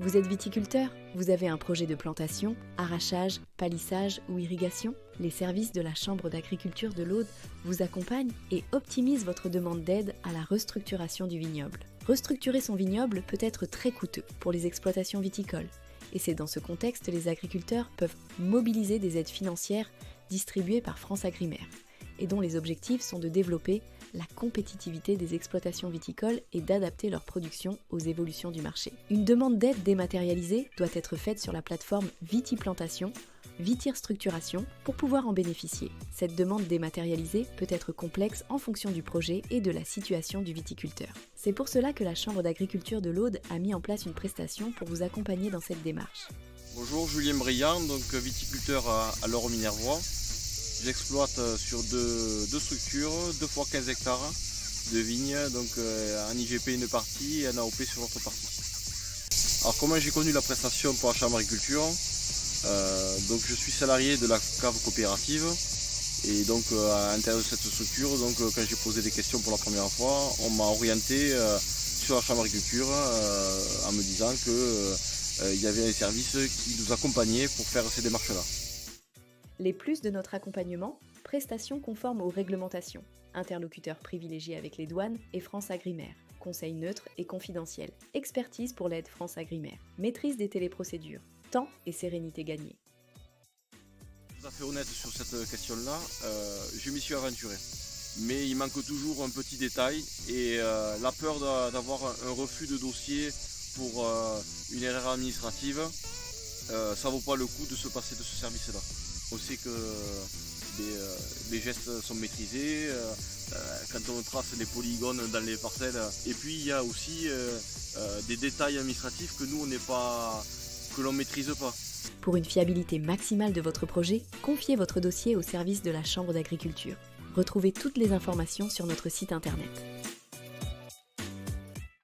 Vous êtes viticulteur? Vous avez un projet de plantation, arrachage, palissage ou irrigation? Les services de la Chambre d'agriculture de l'Aude vous accompagnent et optimisent votre demande d'aide à la restructuration du vignoble. Restructurer son vignoble peut être très coûteux pour les exploitations viticoles. Et c'est dans ce contexte que les agriculteurs peuvent mobiliser des aides financières distribuées par FranceAgriMer et dont les objectifs sont de développer la compétitivité des exploitations viticoles et d'adapter leur production aux évolutions du marché. Une demande d'aide dématérialisée doit être faite sur la plateforme Vitiplantation, Vitir Structuration pour pouvoir en bénéficier. Cette demande dématérialisée peut être complexe en fonction du projet et de la situation du viticulteur. C'est pour cela que la Chambre d'agriculture de l'Aude a mis en place une prestation pour vous accompagner dans cette démarche. Bonjour, Julien Briand, donc viticulteur à Lorme-Minervois. J'exploite sur deux structures, 2 fois 15 hectares de vignes, donc en IGP une partie et en AOP sur l'autre partie. Alors comment j'ai connu la prestation pour la Chambre d'agriculture? Donc je suis salarié de la cave coopérative et donc à l'intérieur de cette structure, donc quand j'ai posé des questions pour la première fois, on m'a orienté sur la Chambre d'agriculture en me disant qu'il y avait un service qui nous accompagnait pour faire ces démarches-là. Les plus de notre accompagnement, prestations conformes aux réglementations, interlocuteurs privilégiés avec les douanes et FranceAgriMer, conseil neutre et confidentiel, expertise pour l'aide FranceAgriMer, maîtrise des téléprocédures, temps et sérénité gagnée. Tout à fait honnête sur cette question-là, je m'y suis aventuré. Mais il manque toujours un petit détail et la peur d'avoir un refus de dossier pour une erreur administrative, ça vaut pas le coup de se passer de ce service-là. On sait que les gestes sont maîtrisés, quand on trace les polygones dans les parcelles. Et puis il y a aussi des détails administratifs que l'on ne maîtrise pas. Pour une fiabilité maximale de votre projet, confiez votre dossier au service de la Chambre d'agriculture. Retrouvez toutes les informations sur notre site internet.